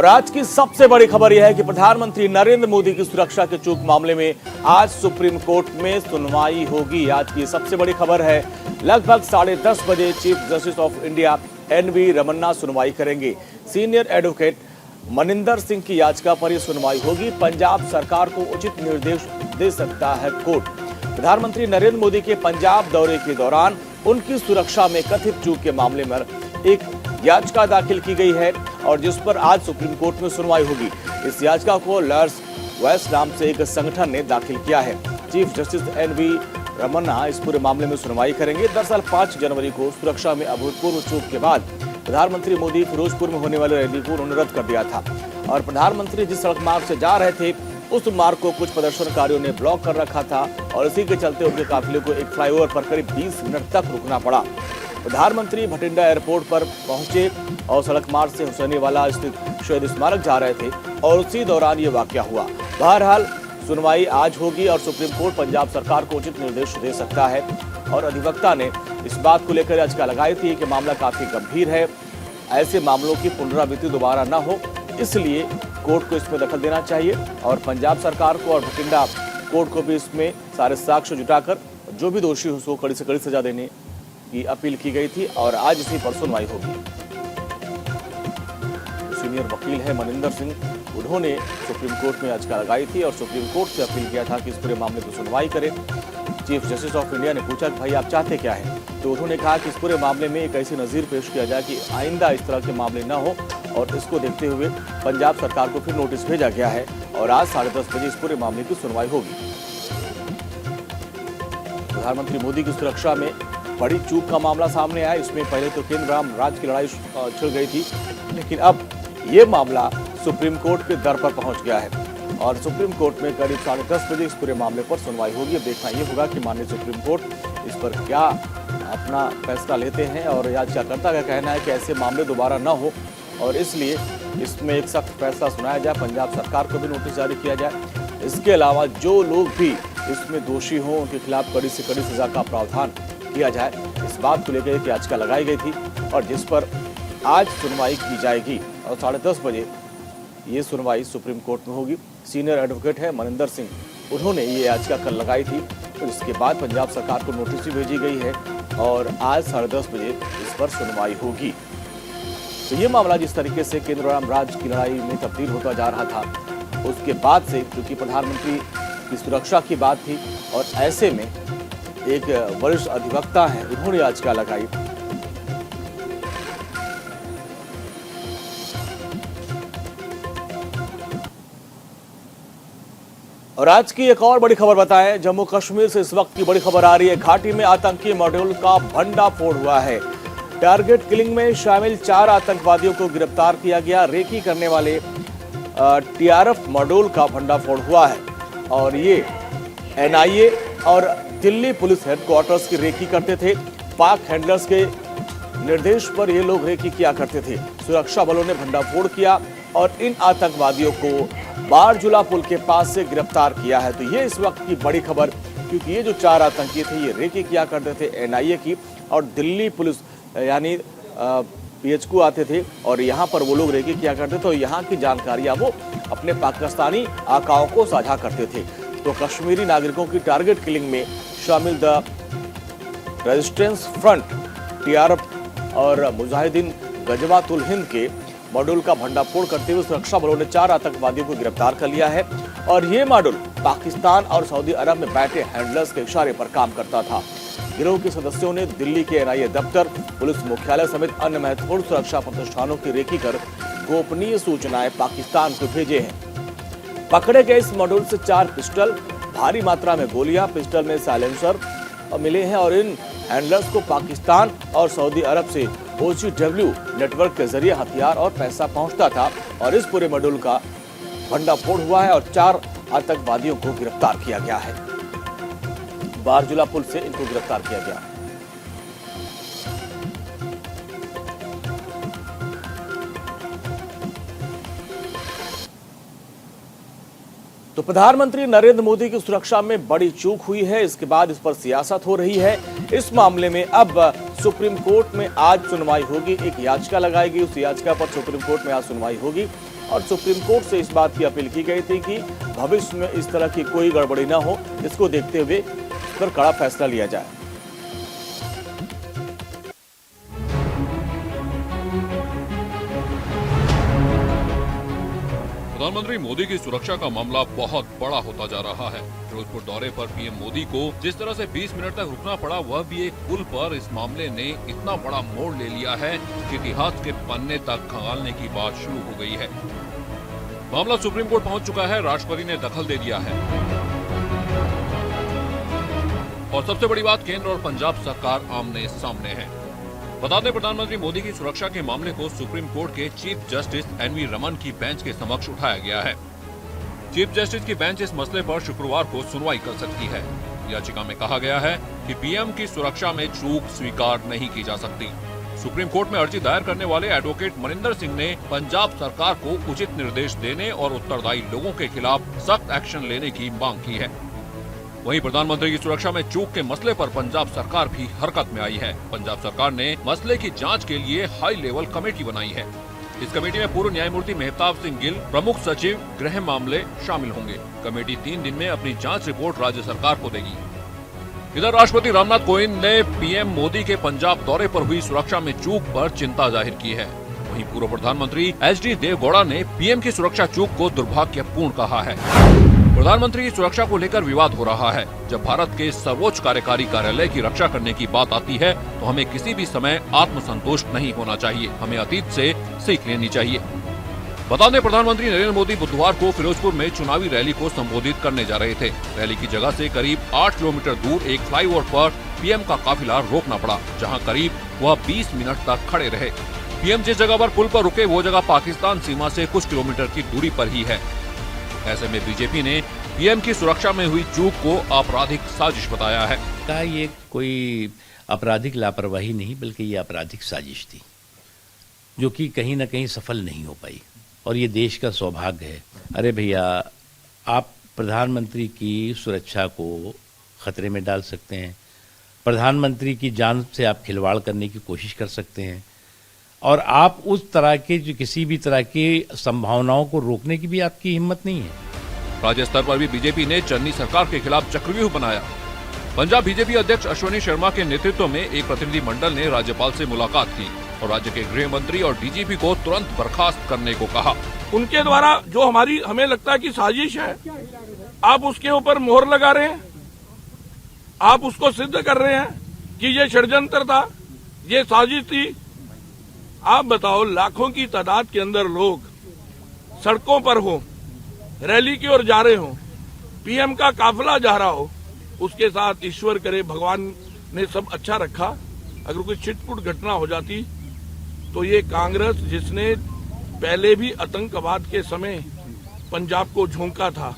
और आज की सबसे बड़ी खबर यह है कि प्रधानमंत्री नरेंद्र मोदी की सुरक्षा के चूक मामले में आज सुप्रीम कोर्ट में सुनवाई होगी। आज की सबसे बड़ी खबर है, लगभग 10:30 बजे chief justice of India N रमन्ना सुनवाई करेंगे। सीनियर एडवोकेट मनिंदर सिंह की याचिका पर यह सुनवाई होगी। पंजाब सरकार को उचित निर्देश दे सकता है कोर्ट। प्रधानमंत्री नरेंद्र मोदी के पंजाब दौरे के दौरान उनकी सुरक्षा में कथित चूक के मामले में एक याचिका दाखिल की गई है और जिस पर आज सुप्रीम कोर्ट में सुनवाई होगी। इस याचिका को लॉयर्स वेस्ट नाम से एक संगठन ने दाखिल किया है। चीफ जस्टिस एनवी रमन्ना इस पूरे मामले में सुनवाई करेंगे। दरअसल 5 जनवरी को सुरक्षा में अभूतपूर्व चूक के बाद प्रधानमंत्री मोदी फिरोजपुर में होने वाले रैली को उन्होंने रद्द कर दिया था और प्रधानमंत्री जिस सड़क मार्ग से जा रहे थे उस मार्ग को कुछ प्रदर्शनकारियों ने ब्लॉक कर रखा था और इसी के चलते उनके काफिले को एक फ्लाईओवर पर करीब 20 मिनट तक रुकना पड़ा। प्रधानमंत्री भटिंडा एयरपोर्ट पर पहुंचे और सड़क मार्ग से हुसैनीवाला स्थित शहीद स्मारक जा रहे थे और उसी दौरान ये वाकया हुआ। बहरहाल सुनवाई आज होगी और सुप्रीम कोर्ट पंजाब सरकार को उचित निर्देश दे सकता है और अधिवक्ता ने इस बात को लेकर याचिका लगाई थी कि मामला काफी गंभीर है, ऐसे मामलों की पुनरावृत्ति दोबारा न हो, इसलिए कोर्ट को इसमें दखल देना चाहिए और पंजाब सरकार को और भटिंडा कोर्ट को भी इसमें सारे साक्ष्य जुटाकर जो भी दोषी हो उसको कड़ी से कड़ी सजा देने की अपील की गई थी और आज इसी पर सुनवाई होगी। सीनियर वकील है मनिंदर सिंह, उन्होंने सुप्रीम कोर्ट में याचिका लगाई थी और सुप्रीम कोर्ट से अपील किया था कि इस पूरे मामले की सुनवाई करें। चीफ जस्टिस ऑफ इंडिया ने पूछा कि भाई आप चाहते क्या है, तो उन्होंने कहा कि इस पूरे मामले में एक ऐसी नज़ीर पेश किया जाए कि आइंदा इस तरह के मामले न हो और इसको देखते हुए पंजाब सरकार को फिर नोटिस भेजा गया है और आज 10:30 बजे इस पूरे मामले की सुनवाई होगी। प्रधानमंत्री मोदी की सुरक्षा में बड़ी चूक का मामला सामने आया। इसमें पहले तो केंद्र राज्य की लड़ाई छिड़ गई थी, लेकिन अब ये मामला सुप्रीम कोर्ट के दर पर पहुंच गया है और सुप्रीम कोर्ट में करीब 10:30 बजे इस पूरे मामले पर सुनवाई होगी। अब देखना ये होगा कि माननीय सुप्रीम कोर्ट इस पर क्या अपना फैसला लेते हैं और याचिकाकर्ता का कहना है कि ऐसे मामले दोबारा न हो और इसलिए इसमें एक सख्त फैसला सुनाया जाए, पंजाब सरकार को भी नोटिस जारी किया जाए। इसके अलावा जो लोग भी इसमें दोषी हों उनके खिलाफ कड़ी से कड़ी सजा का प्रावधान किया जाए, इस बात को लेकर एक याचिका लगाई गई थी और जिस पर आज सुनवाई की जाएगी और 10:30 बजे ये सुनवाई सुप्रीम कोर्ट में होगी। सीनियर एडवोकेट है मनिंदर सिंह, उन्होंने ये याचिका कल लगाई थी और इसके बाद पंजाब सरकार को नोटिस भी भेजी गई है और आज 10:30 बजे इस पर सुनवाई होगी। तो ये मामला जिस तरीके से केंद्र और राज्य की लड़ाई में तब्दील होता जा रहा था, उसके बाद से क्योंकि प्रधानमंत्री की सुरक्षा की बात थी और ऐसे में एक वरिष्ठ अधिवक्ता हैं, उन्होंने याचिका लगाई। और आज की एक और बड़ी खबर बताएं, जम्मू कश्मीर से इस वक्त की बड़ी खबर आ रही है। घाटी में आतंकी मॉड्यूल का भंडाफोड़ हुआ है। टारगेट किलिंग में शामिल 4 आतंकवादियों को गिरफ्तार किया गया। रेकी करने वाले टीआरएफ मॉड्यूल का भंडाफोड़ हुआ है और ये एनआईए और दिल्ली पुलिस हेडक्वार्टर्स की रेकी करते थे। पाक हैंडलर्स के निर्देश पर ये लोग रेकी किया करते थे। सुरक्षा बलों ने भंडाफोड़ किया और इन आतंकवादियों को बारजूला पुल के पास से गिरफ्तार किया है। तो ये इस वक्त की बड़ी खबर, क्योंकि ये जो 4 आतंकी थे ये रेकी किया करते थे एनआईए की और दिल्ली पुलिस यानी पीएचक्यू आते थे और यहाँ पर वो लोग रेकी किया करते थे और यहाँ की जानकारियाँ वो अपने पाकिस्तानी आकाओं को साझा करते थे। तो कश्मीरी नागरिकों की टारगेट किलिंग में शामिल द रेजिस्टेंस फ्रंट, टीआरएफ और मुजाहिदीन गजवातुल हिंद के मॉड्यूल का भंडाफोड़ करते हुए सुरक्षा बलों ने 4 आतंकवादियों को गिरफ्तार कर लिया है और ये मॉड्यूल पाकिस्तान और सऊदी अरब में बैठे हैंडलर्स के इशारे पर काम करता था। गिरोह के सदस्यों ने दिल्ली के एनआईए दफ्तर, पुलिस मुख्यालय समेत अन्य महत्वपूर्ण सुरक्षा प्रतिष्ठानों की रेकी कर गोपनीय सूचनाएं पाकिस्तान को भेजे हैं। पकड़े गए इस मॉड्यूल से 4 पिस्टल, भारी मात्रा में गोलियां, पिस्टल में साइलेंसर मिले हैं और इन हैंडलर्स को पाकिस्तान और सऊदी अरब से OCW नेटवर्क के जरिए हथियार और पैसा पहुंचता था और इस पूरे मॉड्यूल का भंडाफोड़ हुआ है और 4 आतंकवादियों को गिरफ्तार किया गया है। बारजूला पुल से इनको गिरफ्तार किया गया। तो प्रधानमंत्री नरेंद्र मोदी की सुरक्षा में बड़ी चूक हुई है, इसके बाद इस पर सियासत हो रही है। इस मामले में अब सुप्रीम कोर्ट में आज सुनवाई होगी। एक याचिका लगाई गई, उस याचिका पर सुप्रीम कोर्ट में आज सुनवाई होगी और सुप्रीम कोर्ट से इस बात की अपील की गई थी कि भविष्य में इस तरह की कोई गड़बड़ी न हो, इसको देखते हुए इस पर कड़ा फैसला लिया जाए। प्रधानमंत्री मोदी की सुरक्षा का मामला बहुत बड़ा होता जा रहा है। फिरोजपुर दौरे पर पीएम मोदी को जिस तरह से 20 मिनट तक रुकना पड़ा, वह भी एक पुल पर, इस मामले ने इतना बड़ा मोड़ ले लिया है कि इतिहास के पन्ने तक खंगालने की बात शुरू हो गई है। मामला सुप्रीम कोर्ट पहुंच चुका है, राष्ट्रपति ने दखल दे दिया है और सबसे बड़ी बात, केंद्र और पंजाब सरकार आमने सामने है। बता दें, प्रधानमंत्री मोदी की सुरक्षा के मामले को सुप्रीम कोर्ट के चीफ जस्टिस एनवी रमन की बेंच के समक्ष उठाया गया है। चीफ जस्टिस की बेंच इस मसले पर शुक्रवार को सुनवाई कर सकती है। याचिका में कहा गया है कि पीएम की सुरक्षा में चूक स्वीकार नहीं की जा सकती। सुप्रीम कोर्ट में अर्जी दायर करने वाले एडवोकेट मनिंदर सिंह ने पंजाब सरकार को उचित निर्देश देने और उत्तरदायी लोगों के खिलाफ सख्त एक्शन लेने की मांग की है। वहीं प्रधानमंत्री की सुरक्षा में चूक के मसले पर पंजाब सरकार भी हरकत में आई है। पंजाब सरकार ने मसले की जांच के लिए हाई लेवल कमेटी बनाई है। इस कमेटी में पूर्व न्यायमूर्ति मेहताब सिंह गिल, प्रमुख सचिव गृह मामले शामिल होंगे। कमेटी 3 दिन में अपनी जांच रिपोर्ट राज्य सरकार को देगी। इधर राष्ट्रपति रामनाथ कोविंद ने पीएम मोदी के पंजाब दौरे पर हुई सुरक्षा में चूक पर चिंता जाहिर की है। वहीं पूर्व प्रधानमंत्री एचडी देवगौड़ा ने पीएम की सुरक्षा चूक को दुर्भाग्यपूर्ण कहा है। प्रधानमंत्री की सुरक्षा को लेकर विवाद हो रहा है। जब भारत के सर्वोच्च कार्यकारी कार्यालय की रक्षा करने की बात आती है तो हमें किसी भी समय आत्मसंतुष्ट नहीं होना चाहिए, हमें अतीत से सीख लेनी चाहिए। बता दें, प्रधानमंत्री नरेंद्र मोदी बुधवार को फिरोजपुर में चुनावी रैली को संबोधित करने जा रहे थे। रैली की जगह से करीब 8 किलोमीटर दूर एक फ्लाईओवर पर पीएम का काफिला रोकना पड़ा, जहां करीब वह 20 मिनट तक खड़े रहे। पीएम जिस जगह पर पुल पर रुके, वो जगह पाकिस्तान सीमा से कुछ किलोमीटर की दूरी पर ही है। ऐसे में बीजेपी ने पीएम की सुरक्षा में हुई चूक को आपराधिक साजिश बताया है। ये कोई आपराधिक लापरवाही नहीं, बल्कि ये आपराधिक साजिश थी, जो कि कहीं न कहीं सफल नहीं हो पाई, और ये देश का सौभाग्य है। अरे भैया, आप प्रधानमंत्री की सुरक्षा को खतरे में डाल सकते हैं, प्रधानमंत्री की जान से आप खिलवाड़ करने की कोशिश कर सकते हैं, और आप उस तरह के जो किसी भी तरह की संभावनाओं को रोकने की भी आपकी हिम्मत नहीं है। राज्य स्तर पर भी बीजेपी ने चन्नी सरकार के खिलाफ चक्रव्यूह बनाया। पंजाब बीजेपी अध्यक्ष अश्विनी शर्मा के नेतृत्व में एक प्रतिनिधि मंडल ने राज्यपाल से मुलाकात की और राज्य के गृह मंत्री और डीजीपी को तुरंत बर्खास्त करने को कहा। उनके द्वारा जो हमें लगता है कि साजिश है, आप उसके ऊपर मोहर लगा रहे हैं, आप उसको सिद्ध कर रहे हैं कि ये षड्यंत्र था, ये साजिश थी। आप बताओ, लाखों की तादाद के अंदर लोग सड़कों पर हो, रैली की ओर जा रहे हो, पीएम का काफिला जा रहा हो, उसके साथ ईश्वर करे भगवान ने सब अच्छा रखा, अगर कोई छिटपुट घटना हो जाती तो ये कांग्रेस, जिसने पहले भी आतंकवाद के समय पंजाब को झोंका था,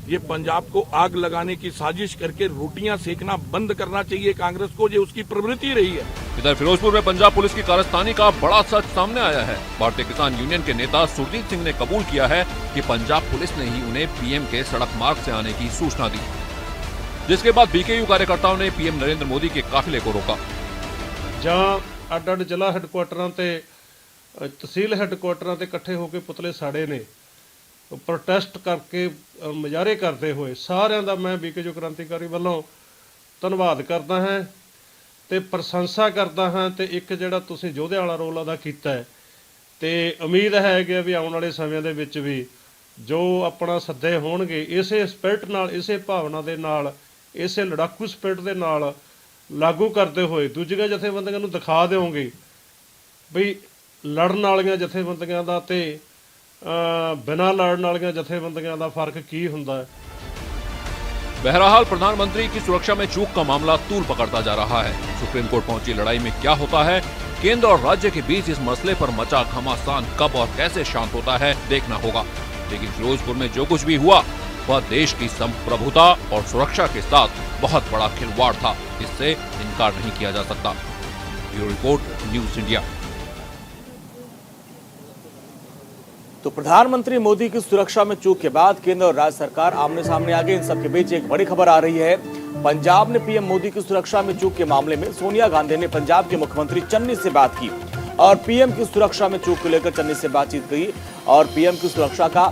ये पंजाब को आग लगाने की साजिश करके रोटियां सेकना बंद करना चाहिए कांग्रेस को, ये उसकी प्रवृत्ति रही है। इधर फिरोजपुर में पंजाब पुलिस की कारस्तानी का बड़ा सच सामने आया है। भारतीय किसान यूनियन के नेता सुरजीत सिंह ने कबूल किया है कि पंजाब पुलिस ने ही उन्हें पीएम के सड़क मार्ग से आने की सूचना दी, जिसके बाद बीकेयू कार्यकर्ताओं ने पीएम नरेंद्र मोदी के काफिले को रोका। ਜਾਂ ਅੱਡ-ਅੱਡ ਜ਼ਿਲ੍ਹਾ ਹੈੱਡਕੁਆਟਰਾਂ ਤੇ ਤਹਿਸੀਲ ਹੈੱਡਕੁਆਟਰਾਂ ਤੇ ਇਕੱਠੇ ਹੋ ਕੇ ਪੁਤਲੇ ਸਾੜੇ ਨੇ, ਪ੍ਰੋਟੈਸਟ ਕਰਕੇ ਮੁਜ਼ਾਹਰੇ ਕਰਦੇ ਹੋਏ ਸਾਰਿਆਂ ਦਾ ਮੈਂ ਬੀਕੇਯੂ ਕ੍ਰਾਂਤੀਕਾਰੀ ਵੱਲੋਂ ਧੰਨਵਾਦ ਕਰਦਾ ਹਾਂ ਤੇ ਪ੍ਰਸ਼ੰਸਾ ਕਰਦਾ ਹਾਂ। ਤੇ ਇੱਕ ਜਿਹੜਾ ਤੁਸੀਂ ਯੋਧੇ ਵਾਲਾ ਰੋਲ ਅਦਾ ਕੀਤਾ ਹੈ, ਤੇ ਉਮੀਦ ਹੈ ਕਿ ਵੀ ਆਉਣ ਵਾਲੇ ਸਮੇਂ ਦੇ ਵਿੱਚ ਵੀ ਜੋ ਆਪਣਾ ਸੱਦੇ ਹੋਣਗੇ, ਇਸੇ ਸਪਿਰਿਟ ਨਾਲ, ਇਸੇ ਭਾਵਨਾ ਦੇ ਨਾਲ, ਇਸੇ ਲੜਾਕੂ ਸਪਿਰਿਟ ਦੇ ਨਾਲ लागू करते हुए दूजियां जथेबंदियां नूं दिखा देओगे बई लड़न वालियां जथेबंदियां दा ते बिना लड़न वालियां जथेबंदियां दा फर्क की हुंदा है। बहरहाल प्रधानमंत्री की सुरक्षा में चूक का मामला तूल पकड़ता जा रहा है। सुप्रीम कोर्ट पहुंची लड़ाई में क्या होता है, केंद्र और राज्य के बीच इस मसले पर मचा घमासान कब और कैसे शांत होता है, देखना होगा। लेकिन फिरोजपुर में जो कुछ भी हुआ वह देश की संप्रभुता और सुरक्षा के साथ बहुत बड़ा खिलवाड़ था, इससे इनकार नहीं किया जा सकता। Bureau report, news India. तो प्रधानमंत्री मोदी की सुरक्षा में चूक के बाद केंद्र और राज्य सरकार आमने सामने आ गए। इन सबके बीच एक बड़ी खबर आ रही है। पंजाब ने पीएम मोदी की सुरक्षा में चूक के मामले में सोनिया गांधी ने पंजाब के मुख्यमंत्री चन्नी से बात की और पीएम की सुरक्षा में चूक को लेकर चन्नी से बातचीत की और पीएम की सुरक्षा का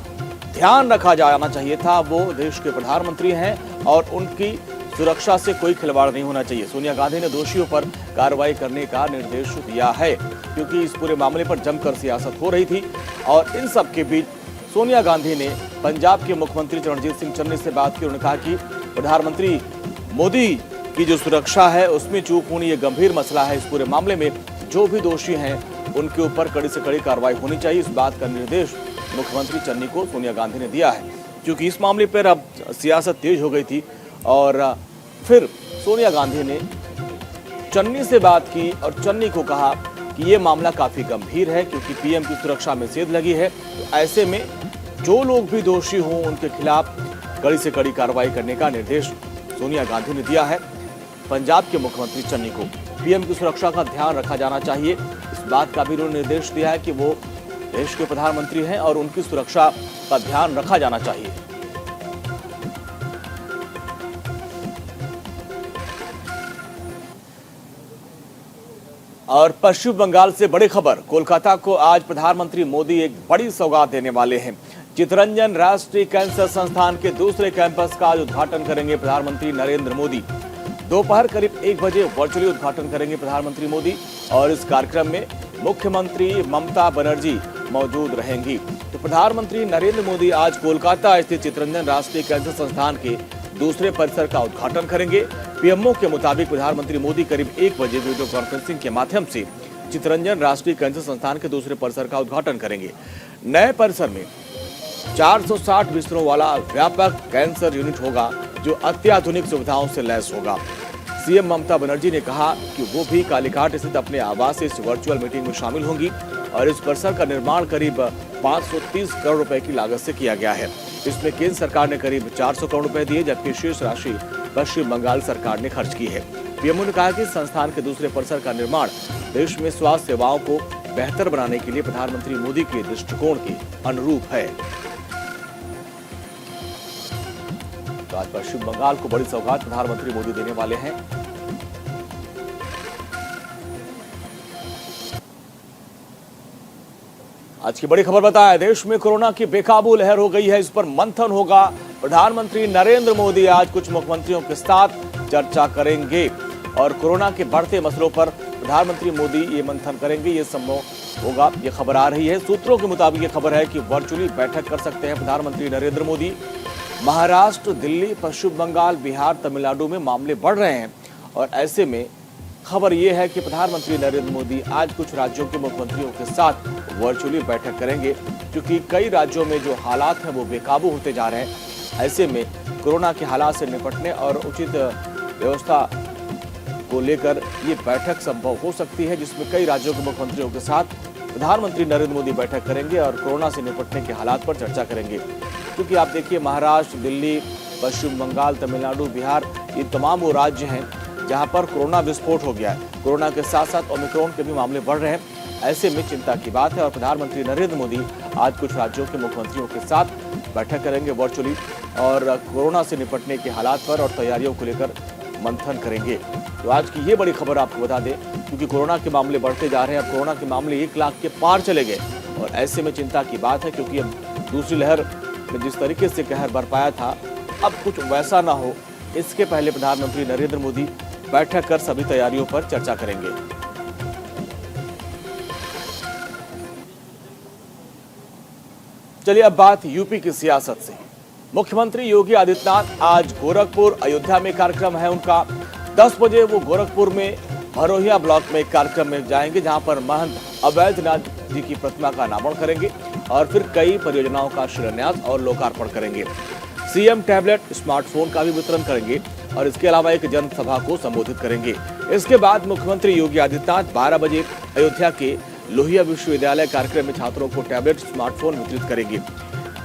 ध्यान रखा जाना चाहिए था। वो देश के प्रधानमंत्री हैं और उनकी सुरक्षा से कोई खिलवाड़ नहीं होना चाहिए। सोनिया गांधी ने दोषियों पर कार्रवाई करने का निर्देश दिया है, क्योंकि इस पूरे मामले पर जमकर सियासत हो रही थी। और इन सब के बीच सोनिया गांधी ने पंजाब के मुख्यमंत्री रणजीत सिंह चन्नी से बात की। उन्होंने कहा कि प्रधानमंत्री मोदी की जो सुरक्षा है उसमें चूक होनी ये गंभीर मसला है। इस पूरे मामले में जो भी दोषी हैं उनके ऊपर कड़ी से कड़ी कार्रवाई होनी चाहिए। इस बात का निर्देश मुख्यमंत्री चन्नी को सोनिया गांधी ने दिया है, क्योंकि इस मामले पर अब सियासत तेज हो गई थी। और फिर सोनिया गांधी ने चन्नी से बात की और चन्नी को कहा कि ये मामला काफी गंभीर है, क्योंकि पीएम की सुरक्षा में सेध लगी है। तो ऐसे में जो लोग भी दोषी हों उनके खिलाफ कड़ी से कड़ी कार्रवाई करने का निर्देश सोनिया गांधी ने दिया है पंजाब के मुख्यमंत्री चन्नी को। पीएम की सुरक्षा का ध्यान रखा जाना चाहिए, इस बात का भी उन्होंने निर्देश दिया है कि वो देश के प्रधानमंत्री हैं और उनकी सुरक्षा का ध्यान रखा जाना चाहिए। और पश्चिम बंगाल से बड़ी खबर, कोलकाता को आज प्रधानमंत्री मोदी एक बड़ी सौगात देने वाले हैं। चितरंजन राष्ट्रीय कैंसर संस्थान के दूसरे कैंपस का आज उद्घाटन करेंगे प्रधानमंत्री नरेंद्र मोदी। दोपहर करीब 1 बजे वर्चुअली उद्घाटन करेंगे प्रधानमंत्री मोदी और इस कार्यक्रम में मुख्यमंत्री ममता बनर्जी मौजूद रहेंगी। तो प्रधानमंत्री नरेंद्र मोदी आज कोलकाता स्थित चितरंजन राष्ट्रीय कैंसर संस्थान के दूसरे परिसर का उद्घाटन करेंगे। पीएमओ के मुताबिक प्रधानमंत्री मोदी करीब 1 बजे वीडियो कॉन्फ्रेंसिंग के माध्यम से चितरंजन राष्ट्रीय कैंसर संस्थान के दूसरे परिसर का उद्घाटन करेंगे। नए परिसर में 460 बिस्तरों वाला व्यापक कैंसर यूनिट होगा, जो अत्याधुनिक सुविधाओं से लैस होगा। सीएम ममता बनर्जी ने कहा कि वो भी कालीघाट स्थित अपने आवास से इस वर्चुअल मीटिंग में शामिल होंगी और इस परिसर का निर्माण करीब 530 करोड़ रुपए की लागत से किया गया है। इसमें केंद्र सरकार ने करीब 400 करोड़ रुपए दिए, जबकि शेष राशि पश्चिम बंगाल सरकार ने खर्च की है। पीएमओ ने कहा कि संस्थान के दूसरे परिसर का निर्माण देश में स्वास्थ्य सेवाओं को बेहतर बनाने के लिए प्रधानमंत्री मोदी के दृष्टिकोण के अनुरूप है। तो आज पश्चिम बंगाल को बड़ी सौगात प्रधानमंत्री मोदी देने वाले हैं। आज की बड़ी खबर बताएं, देश में कोरोना की बेकाबू लहर हो गई है, इस पर मंथन होगा। प्रधानमंत्री नरेंद्र मोदी आज कुछ मुख्यमंत्रियों के साथ चर्चा करेंगे और कोरोना के बढ़ते मसलों पर प्रधानमंत्री मोदी ये मंथन करेंगे। ये संभव होगा, ये खबर आ रही है। सूत्रों के मुताबिक ये खबर है कि वर्चुअली बैठक कर सकते हैं प्रधानमंत्री नरेंद्र मोदी। महाराष्ट्र, दिल्ली, पश्चिम बंगाल, बिहार, तमिलनाडु में मामले बढ़ रहे हैं और ऐसे में खबर यह है कि प्रधानमंत्री नरेंद्र मोदी आज कुछ राज्यों के मुख्यमंत्रियों के साथ वर्चुअली बैठक करेंगे, क्योंकि कई राज्यों में जो हालात हैं वो बेकाबू होते जा रहे हैं। ऐसे में कोरोना के हालात से निपटने और उचित व्यवस्था को लेकर ये बैठक संभव हो सकती है, जिसमें कई राज्यों के मुख्यमंत्रियों के साथ प्रधानमंत्री नरेंद्र मोदी बैठक करेंगे और कोरोना से निपटने के हालात पर चर्चा करेंगे। क्योंकि आप देखिए, महाराष्ट्र, दिल्ली, पश्चिम बंगाल, तमिलनाडु, बिहार, ये तमाम वो राज्य हैं जहां पर कोरोना विस्फोट हो गया है। कोरोना के साथ साथ ओमिक्रॉन के भी मामले बढ़ रहे हैं। ऐसे में चिंता की बात है और प्रधानमंत्री नरेंद्र मोदी आज कुछ राज्यों के मुख्यमंत्रियों के साथ बैठक करेंगे वर्चुअली और कोरोना से निपटने के हालात पर और तैयारियों को लेकर मंथन करेंगे। तो आज की ये बड़ी खबर आपको बता दें, क्योंकि कोरोना के मामले बढ़ते जा रहे हैं। अब कोरोना के मामले 1 लाख के पार चले गए और ऐसे में चिंता की बात है, क्योंकि अब दूसरी लहर में जिस तरीके से कहर बरपाया था, अब कुछ वैसा ना हो, इसके पहले प्रधानमंत्री नरेंद्र मोदी बैठक कर सभी तैयारियों पर चर्चा करेंगे। चलिए अब बात यूपी की सियासत से। मुख्यमंत्री योगी आदित्यनाथ आज गोरखपुर, अयोध्या में कार्यक्रम है उनका। 10 बजे वो गोरखपुर में भरोहिया ब्लॉक में एक कार्यक्रम में जाएंगे, जहां पर महंत अवैधनाथ जी की प्रतिमा का अनावरण करेंगे और फिर कई परियोजनाओं का शिलान्यास और लोकार्पण करेंगे। सीएम टैबलेट, स्मार्टफोन का भी वितरण करेंगे और इसके अलावा एक जनसभा को संबोधित करेंगे। इसके बाद मुख्यमंत्री योगी आदित्यनाथ 12 बजे अयोध्या के लोहिया विश्वविद्यालय कार्यक्रम में छात्रों को टैबलेट, स्मार्टफोन वितरित करेंगे।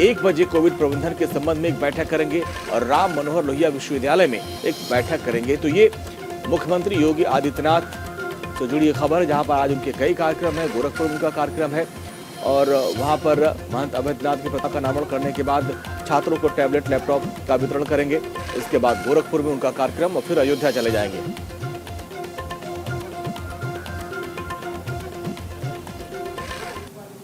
1 बजे कोविड प्रबंधन के संबंध में एक बैठक करेंगे और राम मनोहर लोहिया विश्वविद्यालय में एक बैठक करेंगे। तो ये मुख्यमंत्री योगी आदित्यनाथ से जुड़ी खबर है, जहां पर आज उनके कई कार्यक्रम है। गोरखपुर में उनका कार्यक्रम है और वहां पर महंत अवैधनाथ की प्रतिमा का अनावरण करने के बाद छात्रों को टैबलेट, लैपटॉप का वितरण करेंगे। इसके बाद गोरखपुर में उनका कार्यक्रम और फिर अयोध्या चले जाएंगे।